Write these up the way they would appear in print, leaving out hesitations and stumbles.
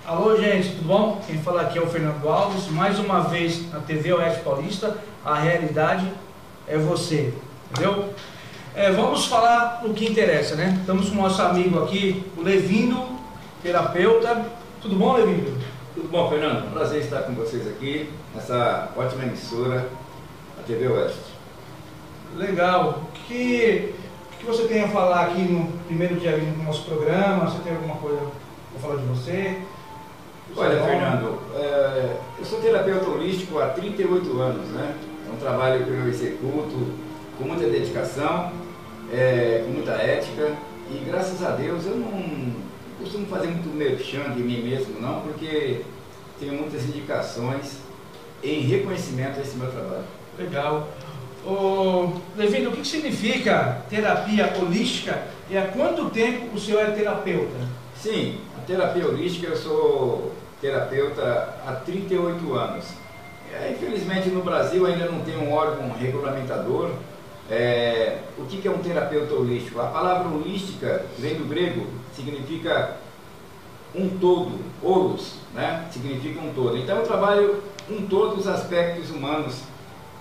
Alô, gente, tudo bom? Quem fala aqui é o Fernando Alves, mais uma vez na TV Oeste Paulista. A realidade é você, entendeu? Vamos falar o que interessa, né? Estamos com o nosso amigo aqui, o Levindo, terapeuta. Tudo bom, Levindo? Tudo bom, Fernando? Prazer estar com vocês aqui, nessa ótima emissora, a TV Oeste. Legal. O que você tem a falar aqui no primeiro dia do nosso programa? Você tem alguma coisa para falar de você? Olha, Fernando, eu sou terapeuta holístico há 38 anos, né? É um trabalho que eu executo com muita dedicação, com muita ética, e graças a Deus eu não costumo fazer muito merchan de mim mesmo, não, porque tenho muitas indicações em reconhecimento a esse meu trabalho. Legal. Levindo, o que significa terapia holística e há quanto tempo o senhor é terapeuta? Sim, a terapia holística, eu sou terapeuta há 38 anos. Infelizmente no Brasil ainda não tem um órgão regulamentador. O que é um terapeuta holístico? A palavra holística vem do grego, significa um todo, holos, né? Significa um todo. Então eu trabalho em todos os aspectos humanos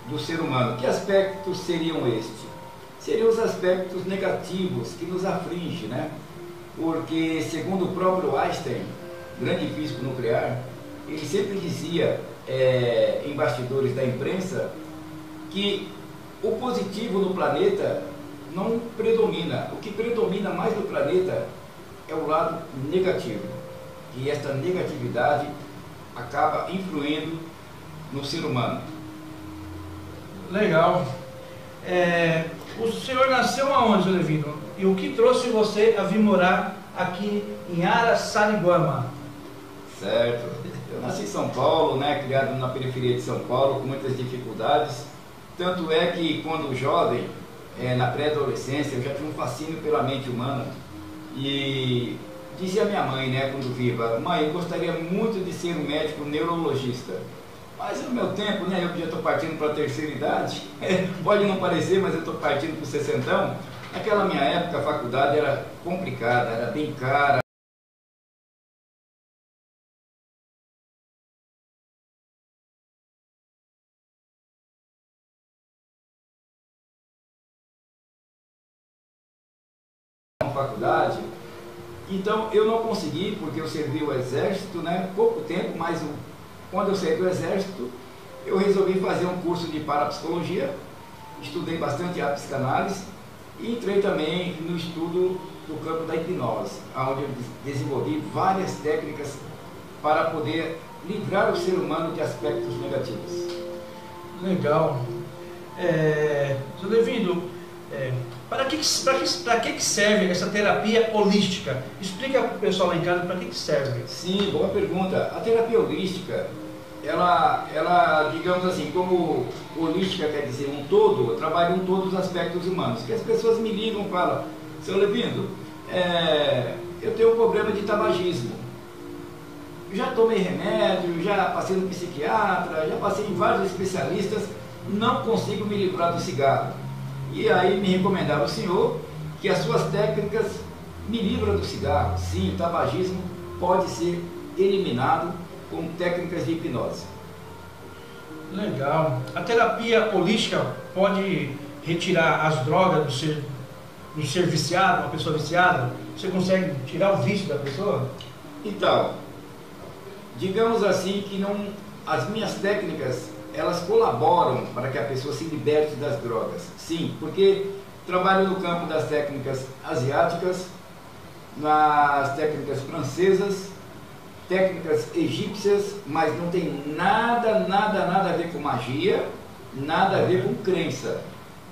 do ser humano. Que aspectos seriam estes? Seriam os aspectos negativos que nos afligem, né? Porque, segundo o próprio Einstein, grande físico nuclear, ele sempre dizia, em bastidores da imprensa, que o positivo no planeta não predomina. O que predomina mais no planeta é o lado negativo. E esta negatividade acaba influindo no ser humano. Legal. O senhor nasceu aonde, Levindo? E o que trouxe você a vir morar aqui em Araçariguama? Certo. Eu nasci em São Paulo, né, criado na periferia de São Paulo, com muitas dificuldades. Tanto é que, quando jovem, na pré-adolescência, eu já tinha um fascínio pela mente humana. E dizia a minha mãe, né, quando viva: mãe, eu gostaria muito de ser um médico neurologista. Mas no meu tempo, né, eu já estou partindo para a terceira idade, pode não parecer, mas eu estou partindo para o sessentão. Naquela minha época, a faculdade era complicada, era bem cara. Faculdade, então eu não consegui, porque eu servi o exército, né, pouco tempo, mas quando eu saí do exército, eu resolvi fazer um curso de parapsicologia, estudei bastante a psicanálise e entrei também no estudo do campo da hipnose, onde eu desenvolvi várias técnicas para poder livrar o ser humano de aspectos negativos. Legal. Seu Levindo, para que serve essa terapia holística? Explica para o pessoal lá em casa para que serve. Sim, boa pergunta. A terapia holística, ela, digamos assim, como holística quer dizer um todo, eu trabalho em todos os aspectos humanos. Que as pessoas me ligam e falam: seu Levindo, eu tenho um problema de tabagismo. Já tomei remédio, já passei no psiquiatra, já passei em vários especialistas, não consigo me livrar do cigarro. E aí me recomendaram o senhor que as suas técnicas me livram do cigarro. Sim, o tabagismo pode ser eliminado com técnicas de hipnose. Legal. A terapia holística pode retirar as drogas do ser viciado, uma pessoa viciada? Você consegue tirar o vício da pessoa? Então, digamos assim que as minhas técnicas, elas colaboram para que a pessoa se liberte das drogas. Sim, porque trabalho no campo das técnicas asiáticas, nas técnicas francesas, técnicas egípcias, mas não tem nada a ver com magia, nada a ver com crença,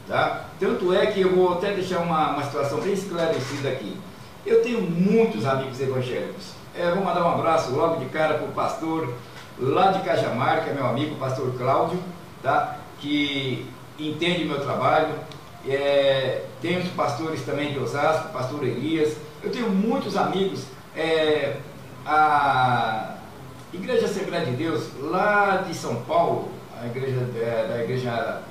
tá? Tanto é que eu vou até deixar uma situação bem esclarecida aqui. Eu tenho muitos amigos evangélicos. Vou mandar um abraço logo de cara para o pastor lá de Cajamar, que é meu amigo, o pastor Cláudio, tá? Que entende meu trabalho. Tem os pastores também de Osasco, o pastor Elias. Eu tenho muitos amigos. A Igreja Assembleia de Deus, lá de São Paulo, a igreja da igreja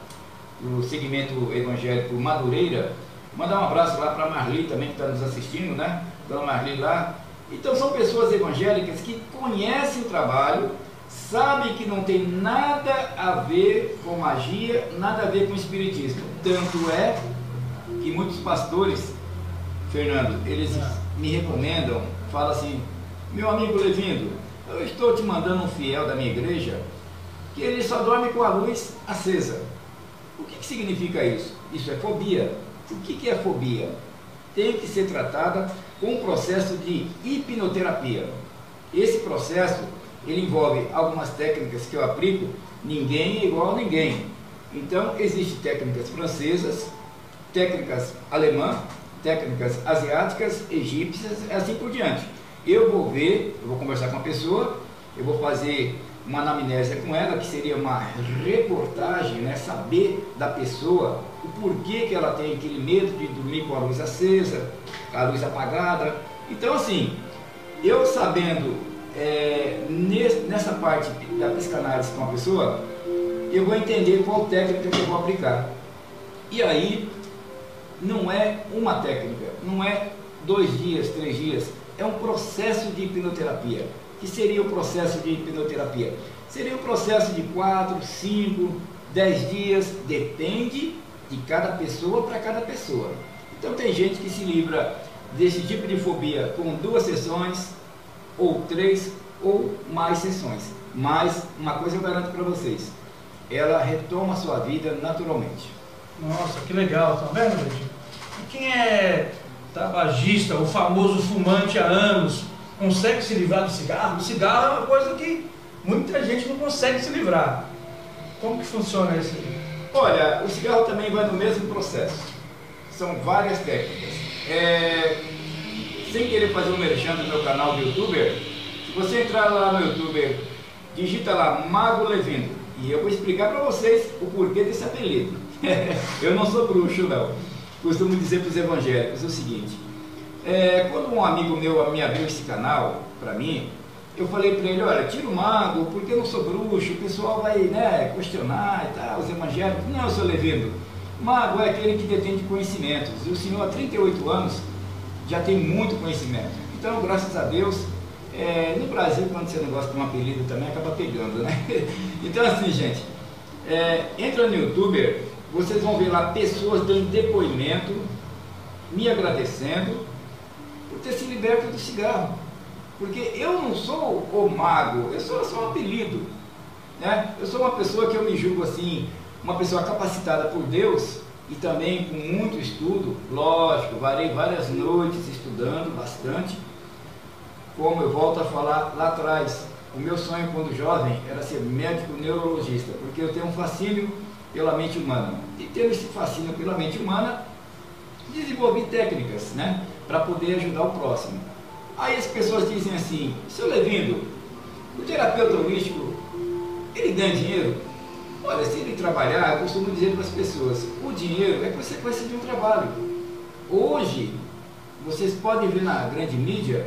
do segmento evangélico Madureira, mandar um abraço lá para a Marli também, que está nos assistindo, né? Dona Marli lá. Então são pessoas evangélicas que conhecem o trabalho, sabem que não tem nada a ver com magia, nada a ver com espiritismo. Tanto é que muitos pastores, Fernando, eles me recomendam, falam assim: meu amigo Levindo, eu estou te mandando um fiel da minha igreja que ele só dorme com a luz acesa. O que significa isso? Isso é fobia. O que é fobia? Tem que ser tratada com um processo de hipnoterapia. Esse processo, ele envolve algumas técnicas que eu aplico. Ninguém é igual a ninguém. Então, existem técnicas francesas, técnicas alemãs, técnicas asiáticas, egípcias, assim por diante. Eu vou ver, eu vou conversar com a pessoa, eu vou fazer uma anamnésia com ela, que seria uma reportagem, né? Saber da pessoa o porquê que ela tem aquele medo de dormir com a luz acesa, a luz apagada. Então, assim, eu sabendo nessa parte da psicanálise com a pessoa, eu vou entender qual técnica que eu vou aplicar. E aí, não é uma técnica, não é 2 dias, 3 dias, é um processo de hipnoterapia. Que seria o processo de hipnoterapia? Seria um processo de 4, 5, 10 dias, depende de cada pessoa para cada pessoa. Então tem gente que se livra desse tipo de fobia com 2 sessões, ou 3, ou mais sessões. Mas uma coisa eu garanto para vocês, ela retoma a sua vida naturalmente. Nossa, que legal, tá vendo, gente? Quem é tabagista, o famoso fumante há anos, consegue se livrar do cigarro? O cigarro é uma coisa que muita gente não consegue se livrar. Como que funciona isso aí? Olha, o cigarro também vai no mesmo processo. São várias técnicas. Sem querer fazer um merchan do meu canal do YouTuber, se você entrar lá no YouTuber, digita lá Mago Levindo, e eu vou explicar para vocês o porquê desse apelido. Eu não sou bruxo, não. Costumo dizer para os evangélicos o seguinte: quando um amigo meu me abriu esse canal para mim, eu falei para ele: olha, tira o mago, porque eu não sou bruxo, o pessoal vai, né, questionar e tal, os evangélicos. Não, seu Levindo, mago é aquele que detém de conhecimentos, e o senhor há 38 anos já tem muito conhecimento. Então, graças a Deus, no Brasil, quando você não gosta de um apelido também, acaba pegando, né? Então, assim, gente, entra no YouTuber, vocês vão ver lá pessoas dando depoimento, me agradecendo por ter se liberto do cigarro. Porque eu não sou o mago, eu sou só um apelido, né? Eu sou uma pessoa que eu me julgo assim, uma pessoa capacitada por Deus e também com muito estudo, lógico, varei várias noites estudando bastante. Como eu volto a falar lá atrás, o meu sonho quando jovem era ser médico neurologista, porque eu tenho um fascínio pela mente humana. E tendo esse fascínio pela mente humana, desenvolvi técnicas, né, para poder ajudar o próximo. Aí as pessoas dizem assim: seu Levindo, o terapeuta holístico, ele ganha dinheiro? Olha, se ele trabalhar, eu costumo dizer para as pessoas, o dinheiro é consequência de um trabalho. Hoje, vocês podem ver na grande mídia,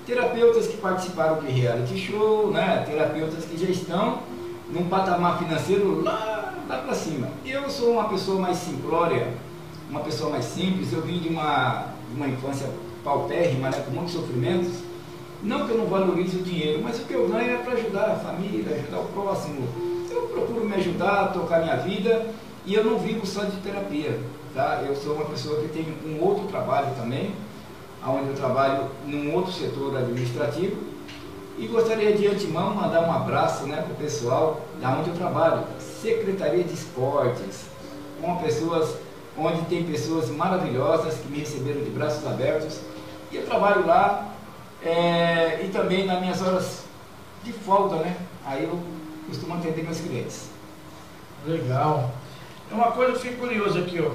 terapeutas que participaram de reality show, né, terapeutas que já estão num patamar financeiro lá para cima. Eu sou uma pessoa mais simplória, uma pessoa mais simples. Eu vim de uma infância paupérrima, né, com muitos sofrimentos. Não que eu não valorize o dinheiro, mas o que eu ganho é para ajudar a família, ajudar o próximo. Eu procuro me ajudar, tocar minha vida, e eu não vivo só de terapia, tá? Eu sou uma pessoa que tem um outro trabalho também, onde eu trabalho num outro setor administrativo, e gostaria de antemão mandar um abraço, né, para o pessoal da onde eu trabalho, Secretaria de Esportes, onde tem pessoas maravilhosas que me receberam de braços abertos, e eu trabalho lá, e também nas minhas horas de folga, né, aí eu costumo atender meus clientes. Legal. É uma coisa, eu fiquei curioso aqui, ó.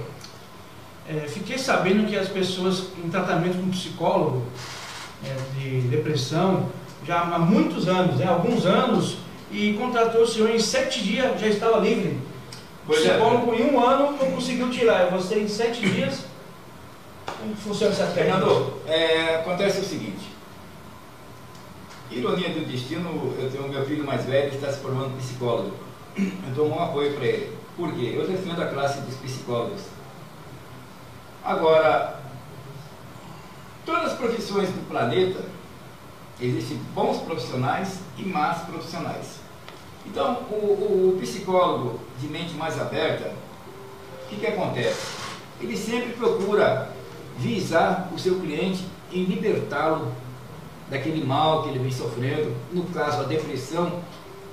Fiquei sabendo que as pessoas em tratamento com psicólogo de depressão, já há muitos anos, alguns anos, e contratou o senhor em 7 dias, já estava livre. O psicólogo em 1 ano não conseguiu tirar, você em 7 dias. Como funciona essa técnica? Fernando, acontece o seguinte: ironia do destino, eu tenho meu filho mais velho que está se formando psicólogo. Eu dou um apoio para ele. Por quê? Eu defendo a classe dos psicólogos. Agora, todas as profissões do planeta Existem bons profissionais e más profissionais. Então, o psicólogo de mente mais aberta, o que acontece? Ele sempre procura visar o seu cliente em libertá-lo daquele mal que ele vem sofrendo, no caso a depressão,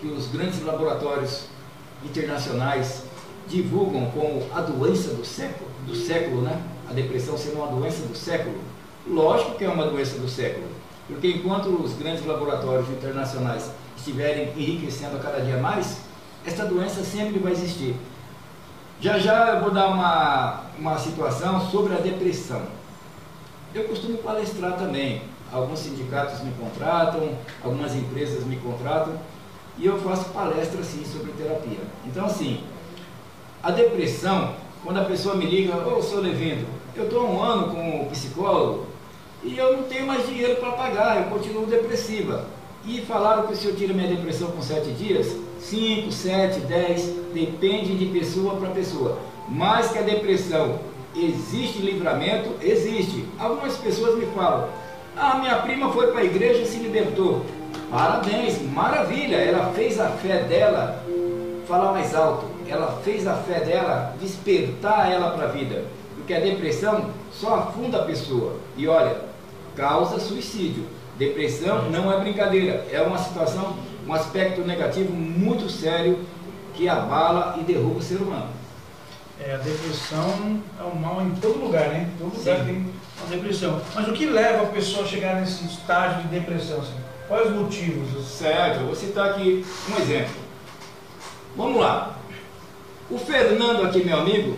que os grandes laboratórios internacionais divulgam como a doença do século, né? A depressão sendo uma doença do século. Lógico que é uma doença do século, porque enquanto os grandes laboratórios internacionais estiverem enriquecendo a cada dia mais, essa doença sempre vai existir. Já eu vou dar uma situação sobre a depressão. Eu costumo palestrar também. Alguns sindicatos me contratam, algumas empresas me contratam, e eu faço palestra assim sobre terapia. Então assim, a depressão, quando a pessoa me liga, ô seu Levindo, eu estou há um ano com o psicólogo e eu não tenho mais dinheiro para pagar, eu continuo depressiva. E falaram que o senhor tira minha depressão com 7 dias, 5, 7, 10, depende de pessoa para pessoa. Mas que a depressão existe livramento, existe. Algumas pessoas me falam, minha prima foi para a igreja e se libertou. Parabéns, maravilha, ela fez a fé dela falar mais alto, ela fez a fé dela despertar ela para a vida, porque a depressão só afunda a pessoa, e olha, causa suicídio. Depressão não é brincadeira, é uma situação, um aspecto negativo muito sério que abala e derruba o ser humano. A depressão é um mal em todo lugar, né? Em todo lugar tem uma depressão. Mas o que leva a pessoa a chegar nesse estágio de depressão? Assim? Quais os motivos? Certo, eu vou citar aqui um exemplo. Vamos lá. O Fernando aqui, meu amigo,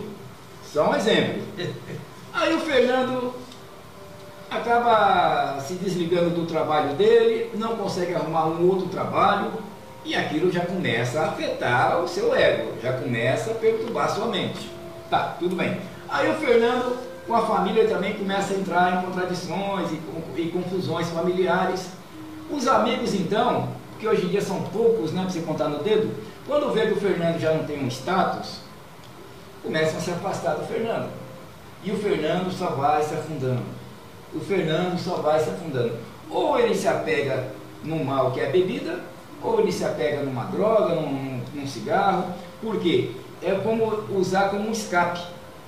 só um exemplo. Aí o Fernando acaba se desligando do trabalho dele, não consegue arrumar um outro trabalho, e aquilo já começa a afetar o seu ego, já começa a perturbar a sua mente. Tá, tudo bem. Aí o Fernando, com a família, também começa a entrar em contradições e confusões familiares. Os amigos, então, que hoje em dia são poucos, né, para você contar no dedo, quando vê que o Fernando já não tem um status, começam a se afastar do Fernando. E o Fernando só vai se afundando. O Fernando só vai se afundando. Ou ele se apega num mal que é a bebida, ou ele se apega numa droga, num cigarro. Por quê? É como usar como um escape,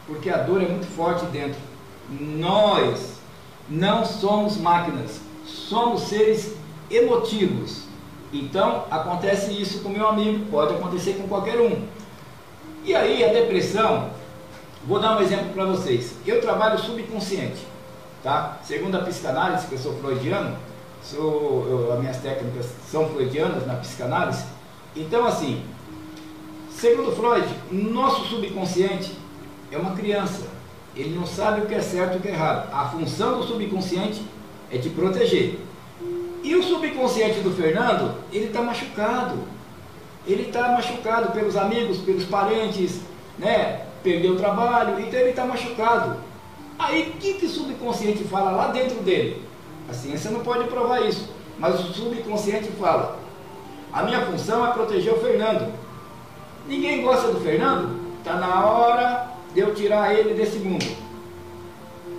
porque a dor é muito forte dentro. Nós não somos máquinas, somos seres emotivos. Então acontece isso com meu amigo, pode acontecer com qualquer um. E aí a depressão, vou dar um exemplo para vocês. Eu trabalho subconsciente, tá? Segundo a psicanálise, que eu sou freudiano, as minhas técnicas são freudianas na psicanálise. Então assim, segundo Freud, nosso subconsciente é uma criança. Ele não sabe o que é certo e o que é errado. A função do subconsciente é te proteger. E o subconsciente do Fernando, ele está machucado. Ele está machucado pelos amigos, pelos parentes, né? Perdeu o trabalho, então ele está machucado. Aí o que o subconsciente fala lá dentro dele? A ciência não pode provar isso, mas o subconsciente fala: a minha função é proteger o Fernando. Ninguém gosta do Fernando? Está na hora de eu tirar ele desse mundo.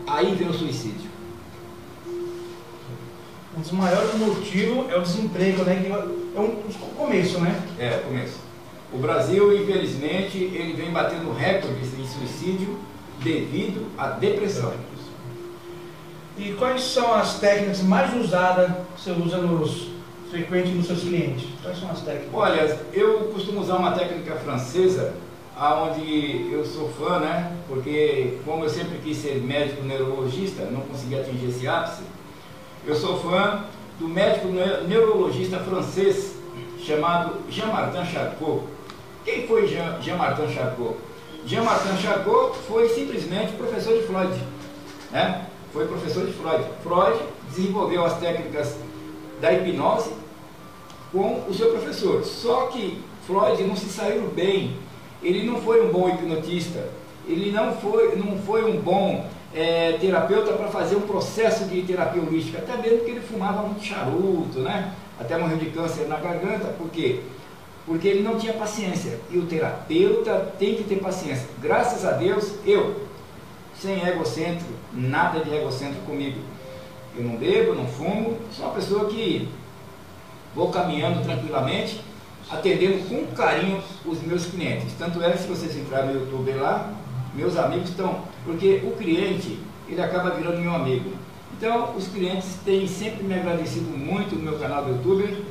Aí vem o suicídio. Um dos maiores motivos é o desemprego, né? Que é um começo, né? É, começo. O Brasil, infelizmente, ele vem batendo recordes em suicídio devido à depressão. E quais são as técnicas mais usadas que você usa frequente nos seus clientes? Quais são as técnicas? Olha, eu costumo usar uma técnica francesa, onde eu sou fã, né? Porque como eu sempre quis ser médico neurologista, não consegui atingir esse ápice. Eu sou fã do médico neurologista francês chamado Jean-Martin Charcot. Quem foi Jean-Martin Charcot? Jean-Martin Charcot foi simplesmente professor de Freud, né? Foi professor de Freud. Freud desenvolveu as técnicas da hipnose com o seu professor. Só que Freud não se saiu bem. Ele não foi um bom hipnotista. Ele não foi um bom terapeuta para fazer um processo de terapia holística, até mesmo que ele fumava muito charuto, né? Até morreu de câncer na garganta. Por quê? Porque ele não tinha paciência, e o terapeuta tem que ter paciência. Graças a Deus, eu, sem egocêntrico, nada de egocêntrico comigo, Eu não bebo, não fumo, sou uma pessoa que vou caminhando tranquilamente, atendendo com carinho os meus clientes. Tanto é que se vocês entrarem no YouTube lá, meus amigos estão... Porque o cliente, ele acaba virando meu amigo. Então, os clientes têm sempre me agradecido muito no meu canal do YouTube,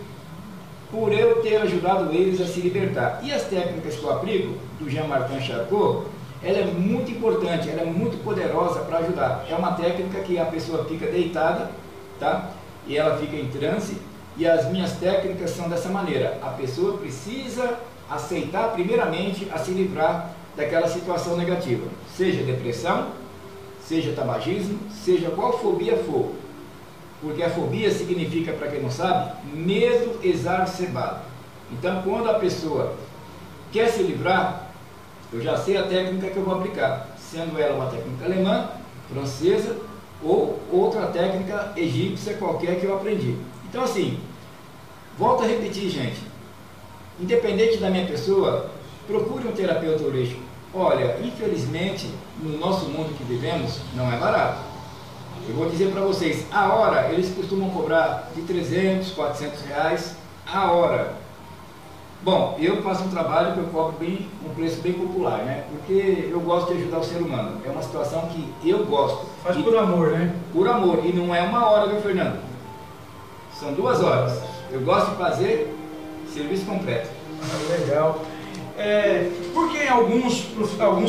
por eu ter ajudado eles a se libertar. E as técnicas que eu aplico, do Jean-Martin Charcot, ela é muito importante, ela é muito poderosa para ajudar. É uma técnica que a pessoa fica deitada, tá? E ela fica em transe, e as minhas técnicas são dessa maneira. A pessoa precisa aceitar primeiramente a se livrar daquela situação negativa, seja depressão, seja tabagismo, seja qual fobia for. Porque a fobia significa, para quem não sabe, medo exacerbado. Então, quando a pessoa quer se livrar, eu já sei a técnica que eu vou aplicar, sendo ela uma técnica alemã, francesa ou outra técnica egípcia qualquer que eu aprendi. Então, assim, volto a repetir, gente, independente da minha pessoa, procure um terapeuta holístico. Olha, infelizmente, no nosso mundo que vivemos, não é barato. Eu vou dizer para vocês, a hora, eles costumam cobrar de 300, 400 reais a hora. Bom, eu faço um trabalho que eu cobro um preço bem popular, né? Porque eu gosto de ajudar o ser humano. É uma situação que eu gosto. Faz por amor, né? Por amor. E não é uma hora, viu, Fernando? São 2 horas. Eu gosto de fazer serviço completo. Legal. Por que alguns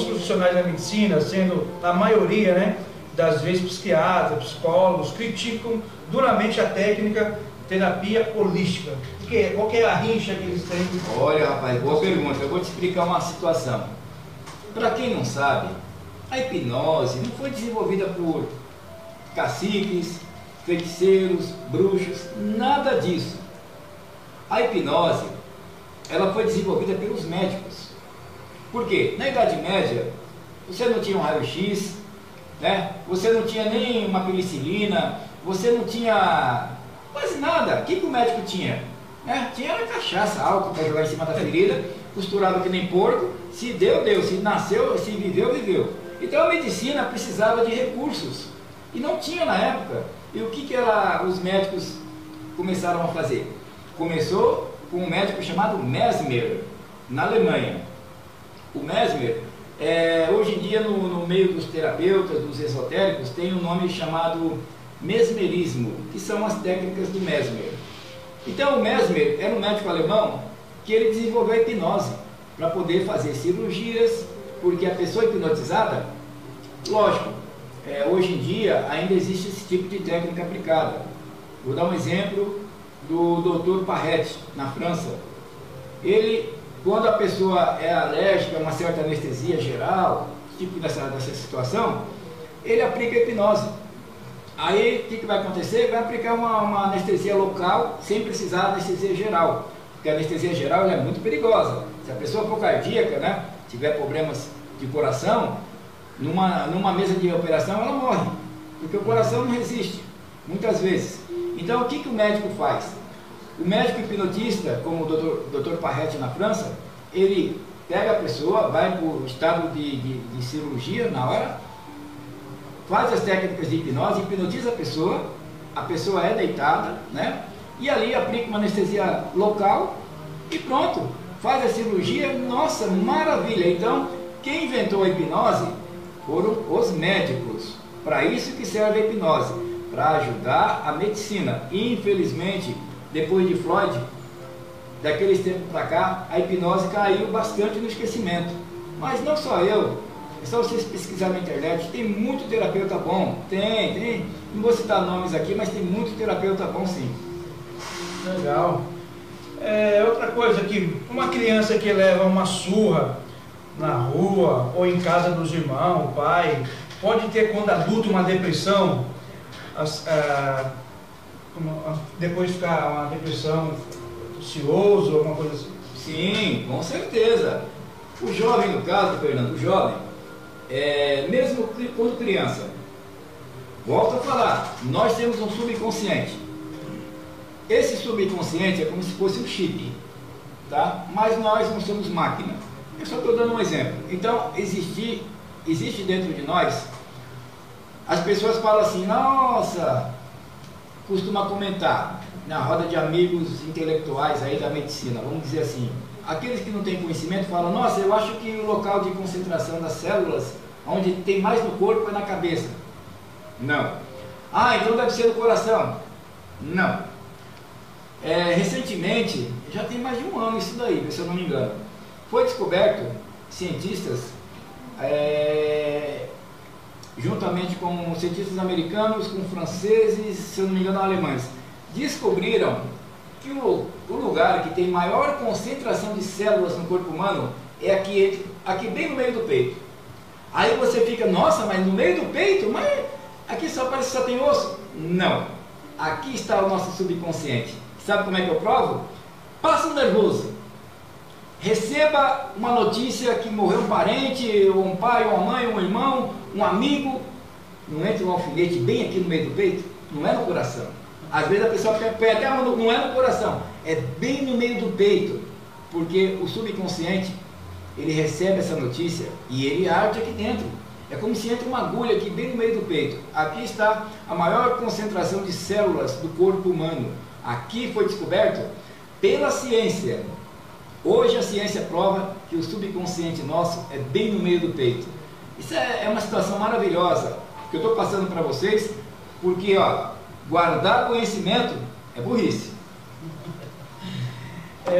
profissionais da medicina, sendo a maioria, né, das vezes psiquiatras, psicólogos, criticam duramente a técnica terapia holística? Qual que é a rincha que eles têm? Olha, rapaz, boa pergunta. Eu vou te explicar uma situação. Para quem não sabe, a hipnose não foi desenvolvida por caciques, feiticeiros, bruxos, nada disso. A hipnose, ela foi desenvolvida pelos médicos. Por quê? Na Idade Média, você não tinha um raio-x, né? Você não tinha nem uma penicilina, você não tinha quase nada. O que o médico tinha? Tinha era cachaça, álcool para jogar em cima da ferida, costurado que nem porco. Se deu, deu. Se nasceu, se viveu, viveu. Então a medicina precisava de recursos e não tinha na época. E o que os médicos começaram a fazer? Começou com um médico chamado Mesmer, na Alemanha. O Mesmer, hoje em dia no meio dos terapeutas, dos esotéricos, tem um nome chamado mesmerismo, que são as técnicas do Mesmer. Então o Mesmer era um médico alemão que ele desenvolveu a hipnose para poder fazer cirurgias, porque a pessoa hipnotizada, lógico, hoje em dia ainda existe esse tipo de técnica aplicada. Vou dar um exemplo do Dr. Parret, na França. Ele, quando a pessoa é alérgica a uma certa anestesia geral, tipo dessa situação, ele aplica a hipnose. Aí, o que vai acontecer? Vai aplicar uma anestesia local, sem precisar de anestesia geral. Porque a anestesia geral é muito perigosa. Se a pessoa for cardíaca, né, tiver problemas de coração, numa mesa de operação ela morre. Porque o coração não resiste, muitas vezes. Então, o que o médico faz? O médico hipnotista, como o Dr. Parret na França, ele pega a pessoa, vai para o estado de cirurgia na hora, faz as técnicas de hipnose, hipnotiza a pessoa é deitada, né? E ali aplica uma anestesia local e pronto, faz a cirurgia. Nossa, maravilha! Então, quem inventou a hipnose foram os médicos. Para isso que serve a hipnose, para ajudar a medicina. Infelizmente, depois de Freud, daqueles tempos para cá, a hipnose caiu bastante no esquecimento. Mas não só eu. É só vocês pesquisar na internet, tem muito terapeuta bom, tem, não vou citar nomes aqui, mas tem muito terapeuta bom sim. Legal. Outra coisa aqui, uma criança que leva uma surra na rua ou em casa dos irmãos, o pai, pode ter quando adulto uma depressão, depois ficar uma depressão ansioso, alguma coisa assim? Sim, com certeza. O jovem, no caso, Fernando, o jovem, mesmo quando criança, volto a falar, nós temos um subconsciente. Esse subconsciente é como se fosse um chip, tá? Mas nós não somos máquina. Eu só estou dando um exemplo. Então, existe dentro de nós, as pessoas falam assim, nossa, costuma comentar na roda de amigos intelectuais aí da medicina, vamos dizer assim, aqueles que não têm conhecimento falam, nossa, eu acho que o local de concentração das células, onde tem mais no corpo, é na cabeça. Não. Ah, então deve ser no coração. Não. Recentemente, já tem mais de um ano isso daí, se eu não me engano, foi descoberto, cientistas, juntamente com cientistas americanos, com franceses, se eu não me engano, alemães, descobriram que o lugar que tem maior concentração de células no corpo humano é aqui bem no meio do peito. Aí você fica, nossa, mas no meio do peito? Mas aqui só parece que só tem osso. Não. Aqui está o nosso subconsciente. Sabe como é que eu provo? Passa um nervoso. Receba uma notícia que morreu um parente, ou um pai, ou uma mãe, um irmão, um amigo. Não entra um alfinete bem aqui no meio do peito? Não é no coração. Às vezes a pessoa põe até a mão, não é no coração, é bem no meio do peito. Porque o subconsciente, ele recebe essa notícia e ele arde aqui dentro. É como se entra uma agulha aqui bem no meio do peito. Aqui está a maior concentração de células do corpo humano. Aqui foi descoberto pela ciência. Hoje a ciência prova que o subconsciente nosso é bem no meio do peito. Isso é uma situação maravilhosa que eu estou passando para vocês, porque ó, guardar conhecimento é burrice.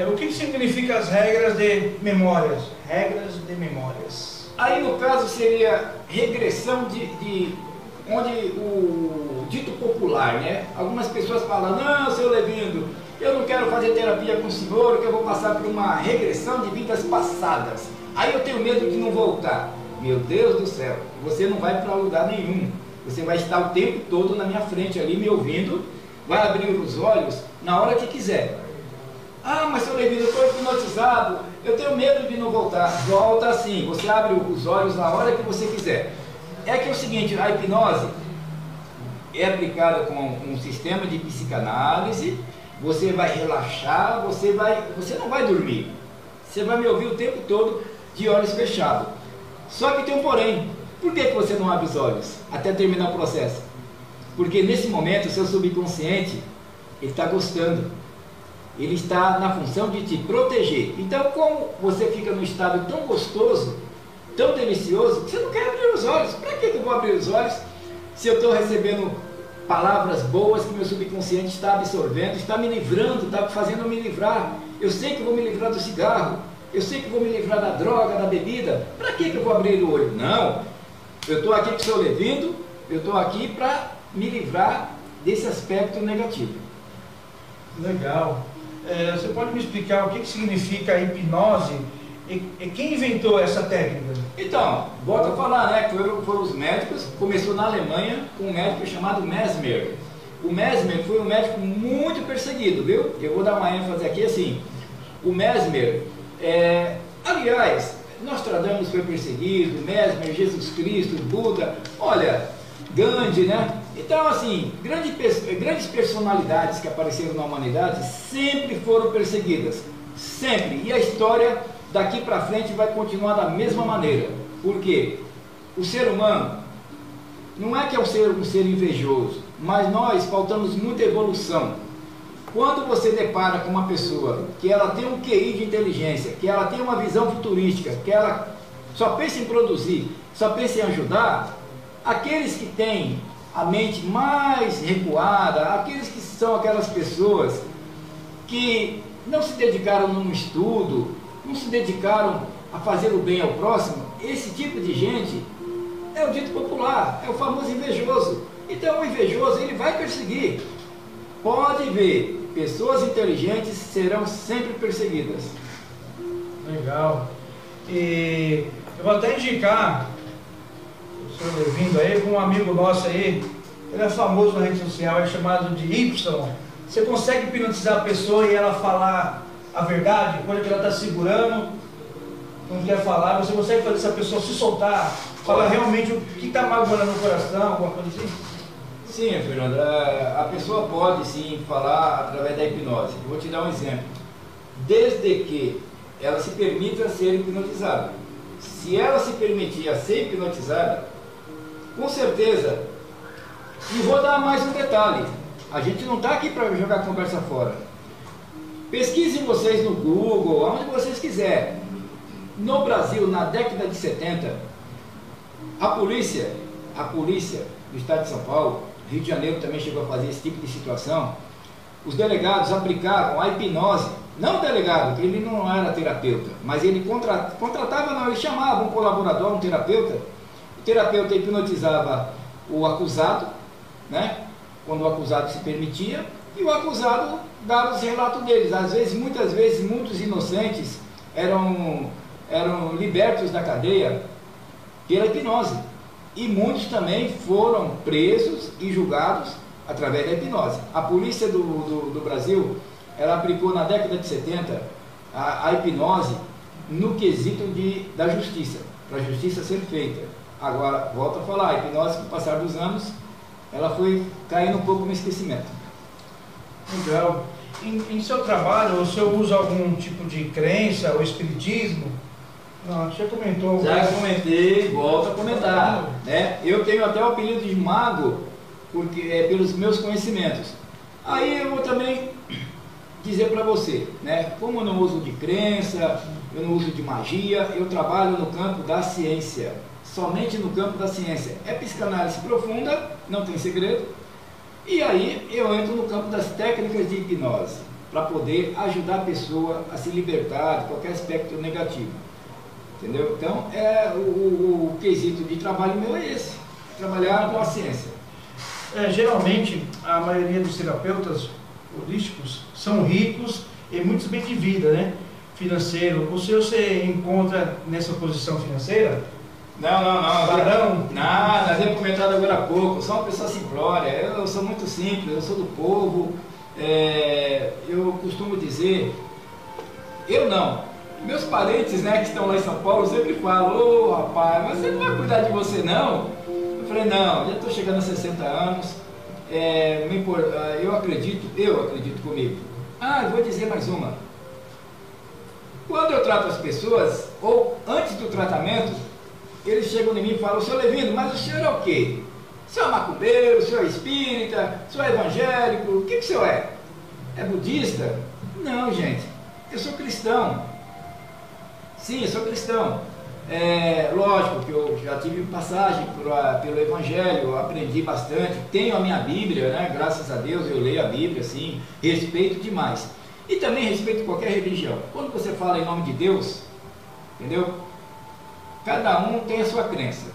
O que significa as regras de memórias? Regras de memórias. Aí no caso seria regressão de onde o dito popular, né? Algumas pessoas falam, não, seu Levindo, eu não quero fazer terapia com o senhor, que eu vou passar por uma regressão de vidas passadas. Aí eu tenho medo de não voltar. Meu Deus do céu, você não vai para lugar nenhum. Você vai estar o tempo todo na minha frente ali, me ouvindo, vai abrir os olhos na hora que quiser. Ah, mas seu Levindo, eu estou hipnotizado, eu tenho medo de não voltar. Volta sim, você abre os olhos na hora que você quiser. É que é o seguinte, a hipnose é aplicada com um sistema de psicanálise, você vai relaxar, você não vai dormir. Você vai me ouvir o tempo todo de olhos fechados. Só que tem um porém. Por que você não abre os olhos até terminar o processo? Porque nesse momento o seu subconsciente ele está gostando. Ele está na função de te proteger. Então, como você fica num estado tão gostoso, tão delicioso, você não quer abrir os olhos. Para que eu vou abrir os olhos se eu estou recebendo palavras boas que meu subconsciente está absorvendo, está me livrando, está fazendo me livrar? Eu sei que vou me livrar do cigarro, eu sei que vou me livrar da droga, da bebida. Para que eu vou abrir o olho? Não, eu estou aqui com o seu Levindo, eu estou aqui para me livrar desse aspecto negativo. Legal. Você pode me explicar o que significa a hipnose e quem inventou essa técnica? Então, volto a falar, né? Foram os médicos, começou na Alemanha com um médico chamado Mesmer. O Mesmer foi um médico muito perseguido, viu? Eu vou dar uma ênfase aqui assim. O Mesmer, aliás, Nostradamus foi perseguido, Mesmer, Jesus Cristo, Buda, olha, Gandhi, né? Então, assim, grandes personalidades que apareceram na humanidade sempre foram perseguidas, sempre. E a história daqui para frente vai continuar da mesma maneira. Por quê? O ser humano não é que é um ser invejoso, mas nós faltamos muita evolução. Quando você depara com uma pessoa que ela tem um QI de inteligência, que ela tem uma visão futurística, que ela só pensa em produzir, só pensa em ajudar, aqueles que têm a mente mais recuada, aqueles que são aquelas pessoas que não se dedicaram no estudo, não se dedicaram a fazer o bem ao próximo, esse tipo de gente é o dito popular, é o famoso invejoso. Então o invejoso ele vai perseguir. Pode ver, pessoas inteligentes serão sempre perseguidas. Legal. E eu vou até indicar o senhor Levindo aí, com um amigo nosso aí, ele é famoso na rede social, é chamado de Y. Você consegue hipnotizar a pessoa e ela falar a verdade, coisa que ela está segurando, não quer falar, você consegue fazer essa pessoa se soltar, falar realmente o que está magoando no coração, alguma coisa assim? Sim, Fernando, a pessoa pode sim falar através da hipnose. Eu vou te dar um exemplo. Desde que ela se permita ser hipnotizada. Se ela se permitir a ser hipnotizada, com certeza, e vou dar mais um detalhe, A gente não está aqui para jogar conversa fora. Pesquisem vocês no Google, aonde vocês quiserem. No Brasil, na década de 70, a polícia do estado de São Paulo, Rio de Janeiro também chegou a fazer esse tipo de situação. Os delegados aplicavam a hipnose, não o delegado, porque ele não era terapeuta, mas ele contratava, não, ele chamava um colaborador, um terapeuta. O terapeuta hipnotizava o acusado, né, quando o acusado se permitia, e o acusado dava os relatos deles. Às vezes, muitas vezes, muitos inocentes eram libertos da cadeia pela hipnose. E muitos também foram presos e julgados através da hipnose. A polícia do Brasil, ela aplicou na década de 70 a hipnose no quesito da justiça, para a justiça ser feita. Agora, volto a falar, a hipnose, com o passar dos anos, ela foi caindo um pouco no esquecimento. Legal. Em seu trabalho, o senhor usa algum tipo de crença ou espiritismo? Não, você comentou. Já comentei, volto a comentar. Né? Eu tenho até o apelido de mago, porque é pelos meus conhecimentos. Aí eu vou também dizer para você, né? Como eu não uso de crença, eu não uso de magia, eu trabalho no campo da ciência. Somente no campo da ciência. É psicanálise profunda, não tem segredo. E aí eu entro no campo das técnicas de hipnose, para poder ajudar a pessoa a se libertar de qualquer aspecto negativo. Entendeu? Então, o quesito de trabalho meu é esse, trabalhar com a ciência. Geralmente, a maioria dos terapeutas holísticos são ricos e muitos bem de vida, né? Financeiro. O senhor se encontra nessa posição financeira? Não. Barão? Nada, havia comentado agora há pouco, eu sou uma pessoa simplória, eu sou muito simples, eu sou do povo. Eu costumo dizer, eu não. Meus parentes, né, que estão lá em São Paulo, sempre falam: ô rapaz, mas você não vai cuidar de você não? Eu falei: não, já estou chegando a 60 anos, eu acredito comigo. Eu vou dizer mais uma. Quando eu trato as pessoas, ou antes do tratamento, eles chegam em mim e falam: senhor Levino, mas o senhor é o quê? O senhor é macumbeiro, o senhor é espírita, o senhor é evangélico, o que o senhor é? É budista? Não, gente, eu sou cristão. Sim, eu sou cristão. Lógico que eu já tive passagem pelo Evangelho, eu aprendi bastante, tenho a minha Bíblia, né? Graças a Deus eu leio a Bíblia, assim, respeito demais. E também respeito qualquer religião. Quando você fala em nome de Deus, entendeu? Cada um tem a sua crença.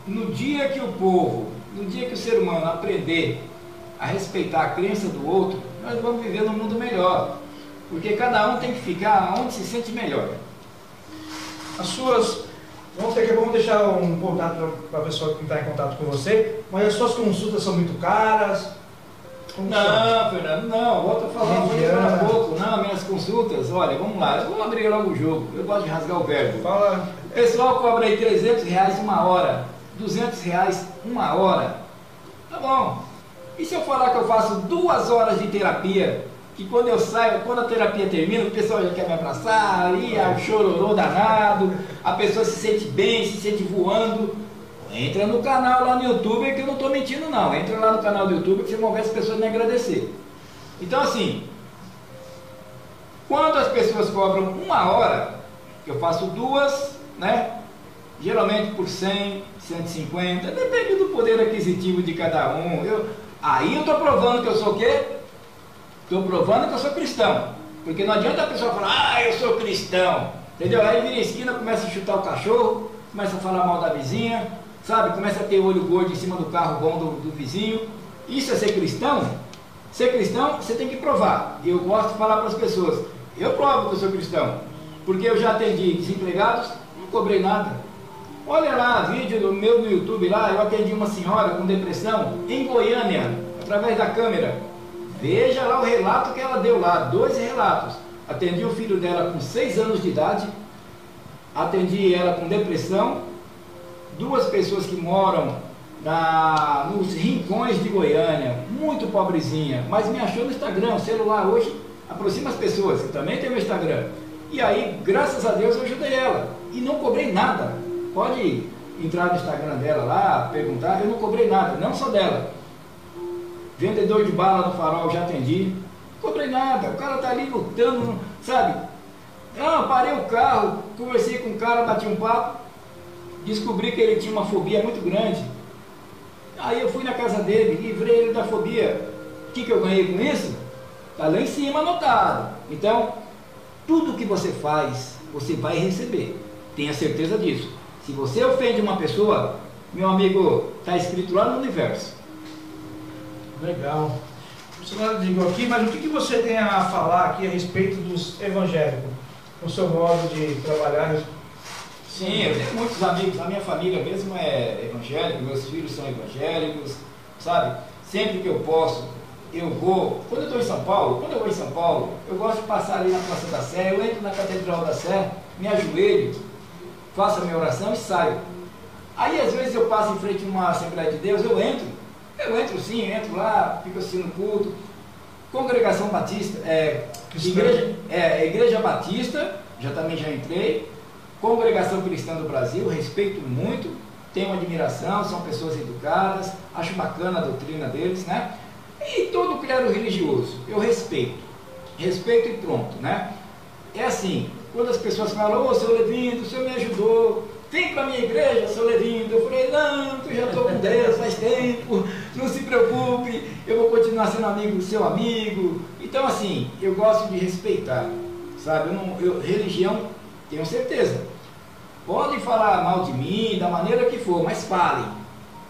No dia que o ser humano aprender a respeitar a crença do outro, nós vamos viver num mundo melhor. Porque cada um tem que ficar onde se sente melhor. Vamos deixar um contato para a pessoa que está em contato com você, mas as suas consultas são muito caras? Não, Fernando, não, volta a falar um pouco. Não, minhas consultas, olha, vamos lá, eu vou abrir logo o jogo, eu gosto de rasgar o verbo. Fala. O pessoal cobra aí R$300 uma hora, R$200 uma hora, tá bom. E se eu falar que eu faço 2 horas de terapia, que quando eu saio, quando a terapia termina, o pessoal já quer me abraçar, aí é um chororô danado, a pessoa se sente bem, se sente voando. Entra no canal lá no YouTube, que eu não estou mentindo não, entra lá no canal do YouTube que você vai ver as pessoas me agradecer. Então assim, quando as pessoas cobram 1 hora, eu faço 2, né? Geralmente por 100, 150, depende do poder aquisitivo de cada um. Aí eu estou provando que eu sou o quê? Estou provando que eu sou cristão. Porque não adianta a pessoa falar: eu sou cristão. Entendeu? Aí vira a esquina, começa a chutar o cachorro, começa a falar mal da vizinha, sabe? Começa a ter olho gordo em cima do carro bom do vizinho. Isso é ser cristão? Ser cristão, você tem que provar. Eu gosto de falar para as pessoas: eu provo que eu sou cristão. Porque eu já atendi desempregados, não cobrei nada. Olha lá, vídeo do meu no YouTube lá, eu atendi uma senhora com depressão em Goiânia, através da câmera. Veja lá o relato que ela deu lá, 2 relatos. Atendi o filho dela com 6 anos de idade, atendi ela com depressão, 2 pessoas que moram nos rincões de Goiânia, muito pobrezinha, mas me achou no Instagram. O celular hoje aproxima as pessoas, eu também tenho meu Instagram. E aí, graças a Deus, eu ajudei ela e não cobrei nada. Pode entrar no Instagram dela lá, perguntar, eu não cobrei nada, não só dela. vendedor de bala no Farol, já atendi. Não cobrei nada, o cara tá ali lutando, sabe? Não, parei o carro, conversei com o cara, bati um papo, descobri que ele tinha uma fobia muito grande. Aí eu fui na casa dele, livrei ele da fobia. O que eu ganhei com isso? Está lá em cima anotado. Então, tudo que você faz, você vai receber. Tenha certeza disso. Se você ofende uma pessoa, meu amigo, está escrito lá no universo. Legal. Você não ligou aqui, mas o que você tem a falar aqui a respeito dos evangélicos? O seu modo de trabalhar? Sim, eu tenho muitos amigos, a minha família mesmo é evangélica, meus filhos são evangélicos, sabe? Sempre que eu posso, eu vou. Quando eu estou em São Paulo, eu gosto de passar ali na Praça da Sé, eu entro na Catedral da Sé, me ajoelho, faço a minha oração e saio. Aí às vezes eu passo em frente a uma Assembleia de Deus, eu entro sim, entro lá, fico assistindo culto. Congregação Batista, Igreja Batista, também já entrei. Congregação Cristã do Brasil, respeito muito, tenho admiração, são pessoas educadas, acho bacana a doutrina deles, né? E todo clero religioso, eu respeito e pronto, né? É assim, quando as pessoas falam, ô seu Levindo, o senhor me ajudou, vem para a minha igreja, seu Levindo. Eu falei, não, eu já estou com Deus faz tempo, não se preocupe, eu vou continuar sendo amigo do seu amigo. Então assim, eu gosto de respeitar, sabe? Religião, tenho certeza. Podem falar mal de mim, da maneira que for, mas falem.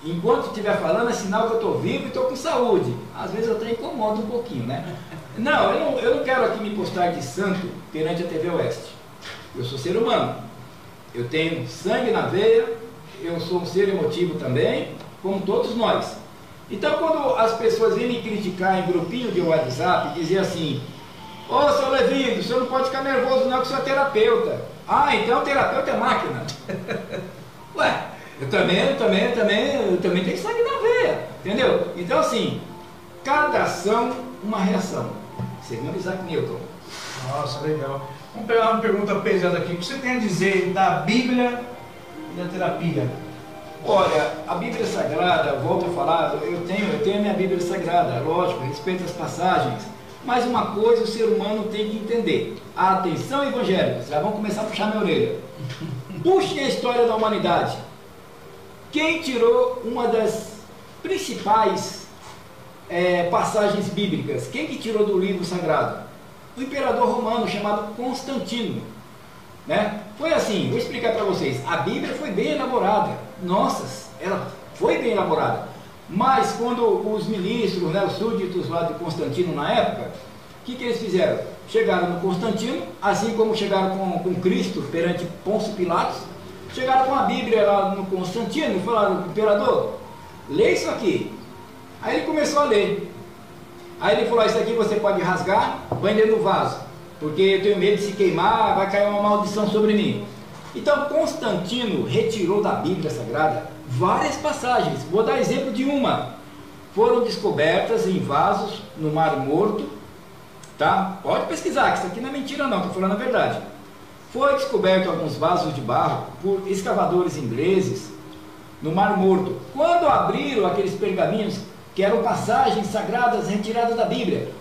Enquanto estiver falando, é sinal que eu estou vivo e estou com saúde. Às vezes eu até incomodo um pouquinho, né? Não, eu não quero aqui me postar de santo perante a TV Oeste. Eu sou ser humano. Eu tenho sangue na veia, eu sou um ser emotivo também, como todos nós. Então, quando as pessoas vêm me criticar em grupinho de WhatsApp, dizer assim, ô, seu Levindo, o senhor não pode ficar nervoso não, que o senhor é terapeuta. Ah, então o terapeuta é máquina. Ué, eu também tenho sangue na veia, entendeu? Então, assim, cada ação, uma reação, segundo Isaac Newton. Nossa, legal. Vamos pegar uma pergunta pesada aqui. O que você tem a dizer da Bíblia e da terapia? Olha, a Bíblia Sagrada, volto a falar, eu tenho a minha Bíblia Sagrada, lógico, respeito as passagens, mas uma coisa o ser humano tem que entender. Atenção, evangélicos, já vão começar a puxar minha orelha. Puxem a história da humanidade. Quem tirou uma das principais passagens bíblicas? Quem que tirou do livro sagrado? O imperador romano chamado Constantino, né? Foi assim, vou explicar para vocês. A Bíblia foi bem elaborada, ela foi bem elaborada, mas quando os ministros, né, os súditos lá de Constantino na época, o que eles fizeram? Chegaram no Constantino, assim como chegaram com Cristo perante Pôncio Pilatos, chegaram com a Bíblia lá no Constantino e falaram, imperador, lê isso aqui. Aí ele começou a ler. Aí ele falou, isso aqui você pode rasgar, põe dentro do vaso, porque eu tenho medo de se queimar, vai cair uma maldição sobre mim. Então Constantino retirou da Bíblia Sagrada várias passagens. Vou dar exemplo de uma. Foram descobertas em vasos no Mar Morto, tá? Pode pesquisar, que isso aqui não é mentira não, estou falando a verdade. Foi descoberto alguns vasos de barro por escavadores ingleses no Mar Morto. Quando abriram aqueles pergaminhos, que eram passagens sagradas retiradas da Bíblia,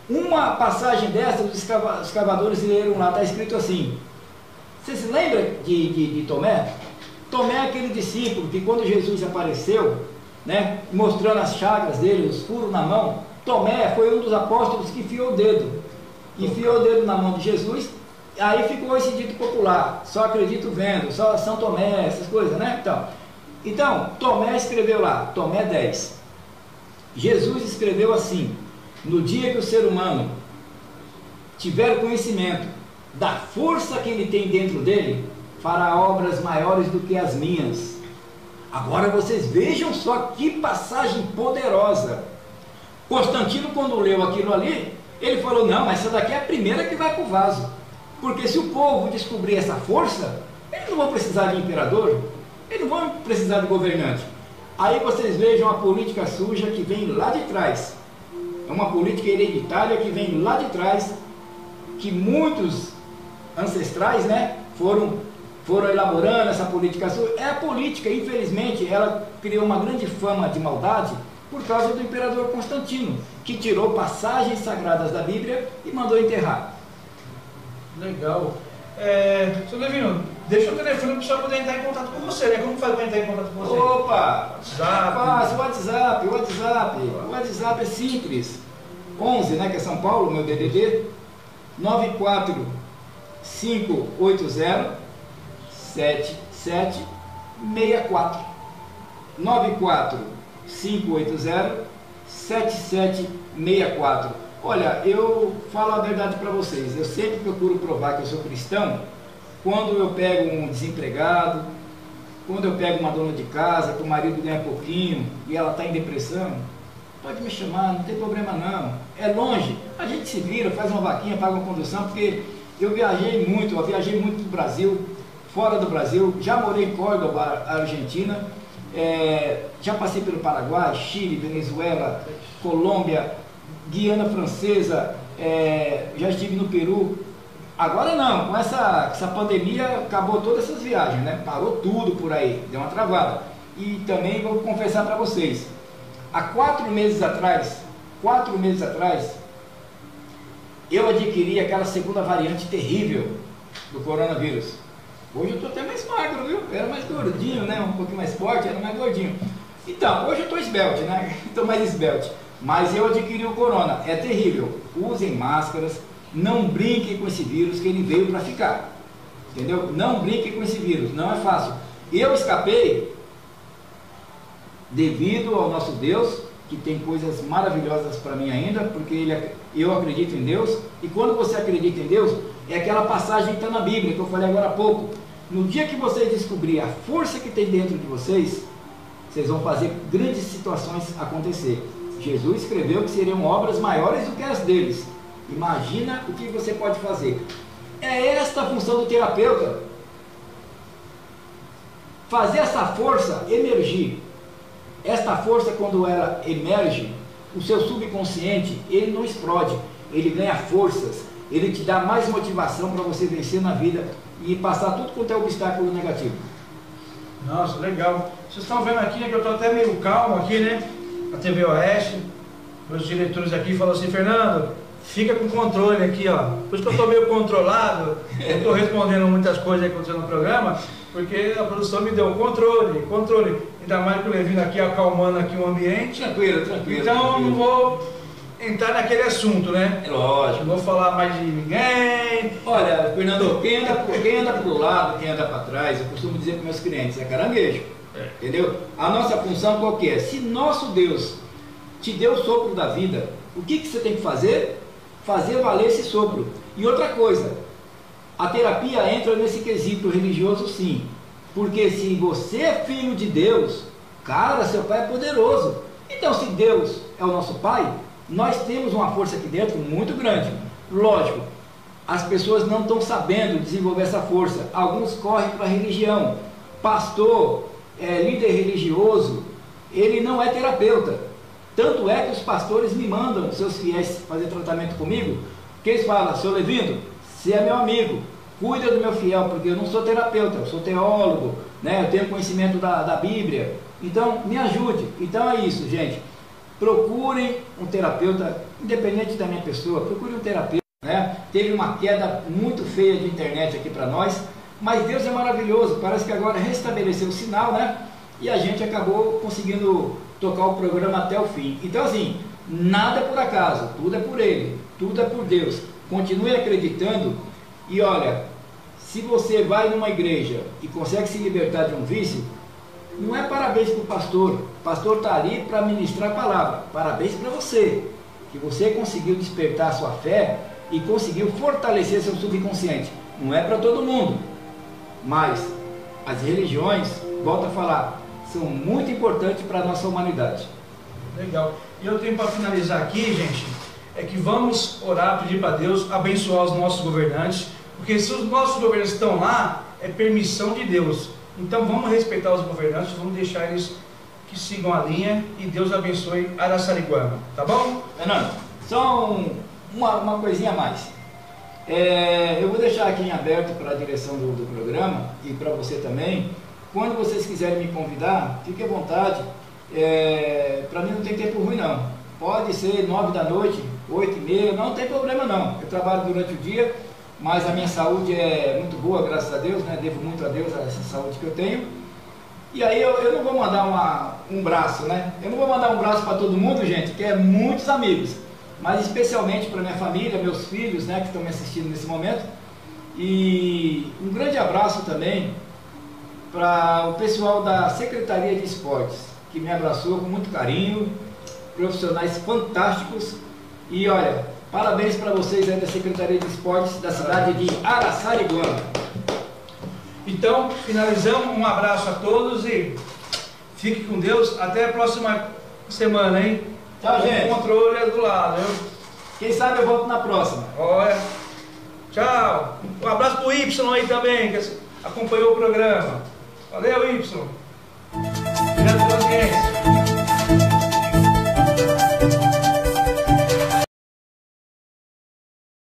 uma passagem dessa, os escavadores leram lá, está escrito assim. Você se lembra de Tomé? Tomé é aquele discípulo que quando Jesus apareceu, né, mostrando as chagas dele, os furos na mão, Tomé foi um dos apóstolos que enfiou o dedo na mão de Jesus, aí ficou esse dito popular, só acredito vendo, só São Tomé, essas coisas, né? Então Tomé escreveu lá, Tomé 10. Jesus escreveu assim, no dia que o ser humano tiver conhecimento da força que ele tem dentro dele, fará obras maiores do que as minhas. Agora vocês vejam só que passagem poderosa. Constantino, quando leu aquilo ali, ele falou, não, mas essa daqui é a primeira que vai para o vaso, porque se o povo descobrir essa força, eles não vão precisar de imperador, eles não vão precisar de governante. Aí vocês vejam a política suja que vem lá de trás, é uma política hereditária que vem lá de trás, que muitos ancestrais, né, foram elaborando essa política suja. É a política, infelizmente, ela criou uma grande fama de maldade, por causa do imperador Constantino, que tirou passagens sagradas da Bíblia e mandou enterrar. Legal. Seu Levino, deixa o telefone para o senhor poder entrar em contato com você, né? Como faz para entrar em contato com você? Opa! WhatsApp. O WhatsApp é simples. 11, né, que é São Paulo, meu DDD, 94580 7764. 94580 7764. Olha, eu falo a verdade para vocês, eu sempre procuro provar que eu sou cristão quando eu pego um desempregado, quando eu pego uma dona de casa que o marido ganha pouquinho e ela está em depressão. Pode me chamar, não tem problema não. É longe, a gente se vira, faz uma vaquinha, paga uma condução, porque eu viajei muito do Brasil, fora do Brasil, já morei em Córdoba, Argentina, já passei pelo Paraguai, Chile, Venezuela, Colômbia, Guiana Francesa, já estive no Peru. Agora não, com essa pandemia acabou todas essas viagens, né? Parou tudo por aí, deu uma travada. E também vou confessar para vocês, há 4 meses atrás, eu adquiri aquela segunda variante terrível do coronavírus. Hoje eu estou até mais magro, viu? Eu era mais gordinho, né? Um pouquinho mais forte, era mais gordinho. Então, hoje eu estou esbelte, né? Estou mais esbelte. Mas eu adquiri o corona. É terrível. Usem máscaras. Não brinquem com esse vírus, que ele veio para ficar. Entendeu? Não brinquem com esse vírus. Não é fácil. Eu escapei devido ao nosso Deus, que tem coisas maravilhosas para mim ainda, porque eu acredito em Deus. E quando você acredita em Deus, é aquela passagem que está na Bíblia, que eu falei agora há pouco. No dia que vocês descobrirem a força que tem dentro de vocês, vocês vão fazer grandes situações acontecer. Jesus escreveu que seriam obras maiores do que as deles. Imagina o que você pode fazer. É esta a função do terapeuta. Fazer essa força emergir. Esta força, quando ela emerge, o seu subconsciente, ele não explode. Ele ganha forças. Ele te dá mais motivação para você vencer na vida e passar tudo quanto é obstáculo negativo. Nossa, legal. Vocês estão vendo aqui, né, que eu estou até meio calmo aqui, né? A TV Oeste, meus diretores aqui falam assim, Fernando, fica com controle aqui, ó. Por isso que eu estou meio controlado, eu estou respondendo muitas coisas que aconteceu no programa, porque a produção me deu controle, ainda mais que o Levino aqui acalmando aqui o ambiente. Tranquilo. Então eu não vou entrar naquele assunto, né? É lógico. Não vou falar mais de ninguém. Olha, Fernando, quem anda para o lado, quem anda para trás, eu costumo dizer para meus clientes, é caranguejo. Entendeu? A nossa função qual que é? Se nosso Deus te deu o sopro da vida, o que você tem que fazer? Fazer valer esse sopro. E outra coisa, a terapia entra nesse quesito religioso sim. Porque se você é filho de Deus, cara, seu pai é poderoso. Então se Deus é o nosso pai, nós temos uma força aqui dentro muito grande. Lógico, as pessoas não estão sabendo desenvolver essa força. Alguns correm para a religião. Pastor, líder religioso, ele não é terapeuta. Tanto é que os pastores me mandam, seus fiéis, fazer tratamento comigo, que eles falam, seu Levino, você é meu amigo, cuida do meu fiel, porque eu não sou terapeuta, eu sou teólogo, né? Eu tenho conhecimento da Bíblia, então me ajude. Então é isso, gente. Procurem um terapeuta, independente da minha pessoa, procure um terapeuta, né? Teve uma queda muito feia de internet aqui para nós, mas Deus é maravilhoso, parece que agora restabeleceu o sinal, né? E a gente acabou conseguindo tocar o programa até o fim. Então assim, nada é por acaso, tudo é por Ele, tudo é por Deus. Continue acreditando e olha, se você vai numa igreja e consegue se libertar de um vício, não é parabéns para o pastor está ali para ministrar a palavra, parabéns para você, que você conseguiu despertar a sua fé e conseguiu fortalecer seu subconsciente. Não é para todo mundo, mas as religiões, volto a falar, são muito importantes para a nossa humanidade. Legal. E eu tenho para finalizar aqui, gente, é que vamos orar, pedir para Deus abençoar os nossos governantes, porque se os nossos governantes estão lá, é permissão de Deus. Então vamos respeitar os governantes, vamos deixar eles que sigam a linha e Deus abençoe Araçariguama, tá bom? Fernando, só uma coisinha a mais. Eu vou deixar aqui em aberto para a direção do programa e para você também. Quando vocês quiserem me convidar, fique à vontade. para mim não tem tempo ruim não. Pode ser 9 da noite, 8h30, não tem problema não. Eu trabalho durante o dia, mas a minha saúde é muito boa, graças a Deus, né? Devo muito a Deus essa saúde que eu tenho. E aí eu não vou mandar um braço, né? Eu não vou mandar um braço para todo mundo, gente, que é muitos amigos, mas especialmente para minha família, meus filhos, né, que estão me assistindo nesse momento. E um grande abraço também para o pessoal da Secretaria de Esportes, que me abraçou com muito carinho, profissionais fantásticos. E olha, parabéns para vocês aí da Secretaria de Esportes da cidade de Araçariguama. Então, finalizamos, um abraço a todos e fique com Deus, até a próxima semana, hein? Tchau, gente. O controle é do lado, viu? Quem sabe eu volto na próxima. Olha, tchau. Um abraço pro Y aí também, que acompanhou o programa. Valeu, Y. Obrigado pela audiência.